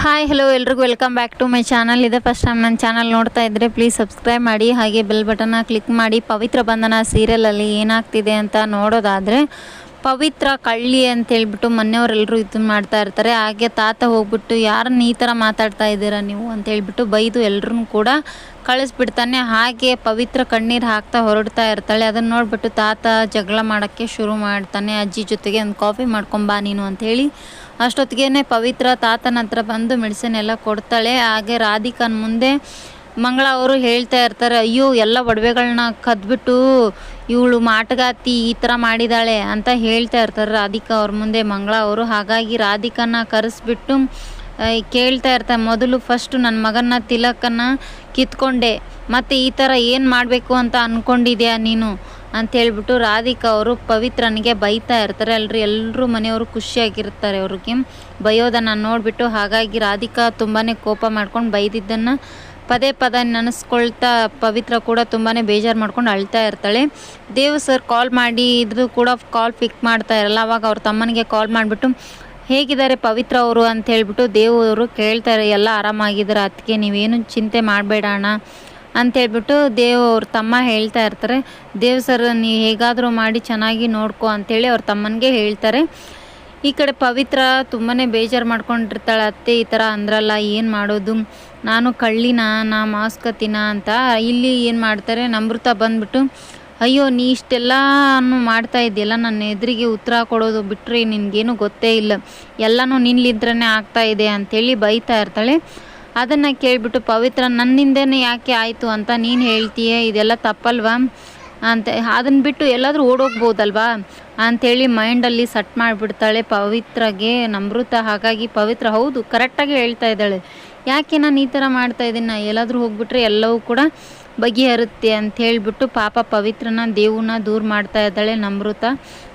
Hi hello ಎಲ್ರಿಗೂ welcome back to my channel. ಇದೆ first time ನನ್ನ ಚಾನಲ್ ನೋಡ್ತಾ ಇದ್ದರೆ ಪ್ಲೀಸ್ ಸಬ್ಸ್ಕ್ರೈಬ್ ಮಾಡಿ, ಹಾಗೆ ಬೆಲ್ ಬಟನ್ನ ಕ್ಲಿಕ್ ಮಾಡಿ. ಪವಿತ್ರ ಬಂಧನ ಸೀರಿಯಲಲ್ಲಿ ಏನಾಗ್ತಿದೆ ಅಂತ ನೋಡೋದಾದರೆ, ಪವಿತ್ರ ಕಳ್ಳಿ ಅಂತೇಳ್ಬಿಟ್ಟು ಮನೆಯವರೆಲ್ಲರೂ ಇದನ್ನು ಮಾಡ್ತಾ ಇರ್ತಾರೆ. ಹಾಗೆ ತಾತ ಹೋಗ್ಬಿಟ್ಟು ಯಾರನ್ನ ಈ ಥರ ಮಾತಾಡ್ತಾ ಇದ್ದೀರಾ ನೀವು ಅಂತೇಳ್ಬಿಟ್ಟು ಬೈದು ಎಲ್ಲರೂ ಕೂಡ ಕಳಿಸ್ಬಿಡ್ತಾನೆ. ಹಾಗೆ ಪವಿತ್ರ ಕಣ್ಣೀರು ಹಾಕ್ತಾ ಹೊರಡ್ತಾ ಇರ್ತಾಳೆ. ಅದನ್ನು ನೋಡಿಬಿಟ್ಟು ತಾತ ಜಗಳ ಮಾಡೋಕ್ಕೆ ಶುರು ಮಾಡ್ತಾನೆ. ಅಜ್ಜಿ ಜೊತೆಗೆ ಒಂದು ಕಾಫಿ ಮಾಡ್ಕೊಂಬಾ ನೀನು ಅಂಥೇಳಿ. ಅಷ್ಟೊತ್ತಿಗೆ ಪವಿತ್ರ ತಾತನ ಹತ್ರ ಬಂದು ಮೆಡಿಸಿನ್ ಎಲ್ಲ ಕೊಡ್ತಾಳೆ. ಹಾಗೆ ರಾಧಿಕನ ಮುಂದೆ ಮಂಗಳ ಅವರು ಹೇಳ್ತಾ ಇರ್ತಾರೆ, ಅಯ್ಯೋ ಎಲ್ಲ ಒಡವೆಗಳನ್ನ ಕದ್ಬಿಟ್ಟು ಇವಳು ಮಾಟಗಾತಿ ಈ ಥರ ಮಾಡಿದಾಳೆ ಅಂತ ಹೇಳ್ತಾ ಇರ್ತಾರೆ ರಾಧಿಕಾ ಅವ್ರ ಮುಂದೆ ಮಂಗಳ ಅವರು. ಹಾಗಾಗಿ ರಾಧಿಕನ ಕರೆಸ್ಬಿಟ್ಟು ಕೇಳ್ತಾ ಇರ್ತಾರೆ, ಮೊದಲು ಫಸ್ಟು ನನ್ನ ಮಗನ ತಿಲಕನ್ನು ಕಿತ್ಕೊಂಡೆ, ಮತ್ತು ಈ ಥರ ಏನು ಮಾಡಬೇಕು ಅಂತ ಅಂದ್ಕೊಂಡಿದ್ಯಾ ನೀನು ಅಂಥೇಳ್ಬಿಟ್ಟು ರಾಧಿಕಾ ಅವರು ಪವಿತ್ರನಿಗೆ ಬೈತಾ ಇರ್ತಾರೆ. ಎಲ್ಲರೂ ಮನೆಯವರು ಖುಷಿಯಾಗಿರ್ತಾರೆ ಅವ್ರಿಗೆ ಬೈಯೋದನ್ನು ನೋಡಿಬಿಟ್ಟು. ಹಾಗಾಗಿ ರಾಧಿಕಾ ತುಂಬಾ ಕೋಪ ಮಾಡ್ಕೊಂಡು ಬೈದಿದ್ದನ್ನು ಪದೇ ನೆನೆಸ್ಕೊಳ್ತಾ ಪವಿತ್ರ ಕೂಡ ತುಂಬಾ ಬೇಜಾರು ಮಾಡ್ಕೊಂಡು ಅಳ್ತಾ ಇರ್ತಾಳೆ. ದೇವ್ ಸರ್ ಕಾಲ್ ಮಾಡಿ ಇದ್ರೂ ಕೂಡ ಕಾಲ್ ಪಿಕ್ ಮಾಡ್ತಾ ಇರಲ್ಲ. ಅವಾಗ ಅವ್ರ ತಮ್ಮನಿಗೆ ಕಾಲ್ ಮಾಡಿಬಿಟ್ಟು ಹೇಗಿದ್ದಾರೆ ಪವಿತ್ರ ಅವರು ಅಂತ ಹೇಳ್ಬಿಟ್ಟು ದೇವರು ಕೇಳ್ತಾರೆ. ಎಲ್ಲ ಆರಾಮಾಗಿದ್ದಾರೆ ಅದಕ್ಕೆ ನೀವೇನು ಚಿಂತೆ ಮಾಡಬೇಡ ಅಣ್ಣ ಅಂಥೇಳ್ಬಿಟ್ಟು ಅವ್ರ ತಮ್ಮ ಹೇಳ್ತಾ ಇರ್ತಾರೆ. ದೇವ್ ಸರ್ ನೀವು ಹೇಗಾದರೂ ಮಾಡಿ ಚೆನ್ನಾಗಿ ನೋಡ್ಕೊ ಅಂಥೇಳಿ ಅವ್ರ ತಮ್ಮನಿಗೆ ಹೇಳ್ತಾರೆ. ಈ ಕಡೆ ಪವಿತ್ರ ತುಂಬಾ ಬೇಜಾರು ಮಾಡ್ಕೊಂಡಿರ್ತಾಳೆ. ಅತ್ತೆ ಈ ಥರ ಅಂದ್ರಲ್ಲ, ಏನು ಮಾಡೋದು, ನಾನು ಕಳ್ಳಿನ ನಾ ಮಾಸ್ಕತಿನ ಅಂತ. ಇಲ್ಲಿ ಏನು ಮಾಡ್ತಾರೆ, ನಮೃತ ಬಂದ್ಬಿಟ್ಟು ಅಯ್ಯೋ ನೀ ಇಷ್ಟೆಲ್ಲನೂ ಮಾಡ್ತಾ ಇದೆಯಲ್ಲ, ನನ್ನ ಎದುರಿಗೆ ಉತ್ತರ ಕೊಡೋದು ಬಿಟ್ಟರೆ ನಿನಗೇನು ಗೊತ್ತೇ ಇಲ್ಲ, ಎಲ್ಲನೂ ನಿನ್ನಿದ್ರೇ ಆಗ್ತಾ ಇದೆ ಅಂಥೇಳಿ ಬೈತಾ ಇರ್ತಾಳೆ. ಅದನ್ನು ಕೇಳಿಬಿಟ್ಟು ಪವಿತ್ರ ನನ್ನಿಂದನೇ ಯಾಕೆ ಆಯಿತು ಅಂತ ನೀನು ಹೇಳ್ತೀಯ, ಇದೆಲ್ಲ ತಪ್ಪಲ್ವಾ ಅಂತ, ಅದನ್ನು ಬಿಟ್ಟು ಎಲ್ಲಾದರೂ ಓಡೋಗ್ಬೋದಲ್ವಾ ಅಂಥೇಳಿ ಮೈಂಡಲ್ಲಿ ಸೆಟ್ ಮಾಡಿಬಿಡ್ತಾಳೆ ಪವಿತ್ರಗೆ ನಮೃತ. ಹಾಗಾಗಿ ಪವಿತ್ರ ಹೌದು ಕರೆಕ್ಟಾಗಿ ಹೇಳ್ತಾ ಇದ್ದಾಳೆ, ಯಾಕೆ ನಾನು ಈ ಥರ ಮಾಡ್ತಾಯಿದ್ದೀನಿ, ನಾ ಎಲ್ಲಾದರೂ ಹೋಗ್ಬಿಟ್ರೆ ಎಲ್ಲವೂ ಕೂಡ ಬಗೆಹರುತ್ತೆ ಅಂತ ಹೇಳಿಬಿಟ್ಟು ಪಾಪ ಪವಿತ್ರನ ದೇವನ್ನ ದೂರ ಮಾಡ್ತಾ ಇದ್ದಾಳೆ Namrata.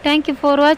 Thank you for watching.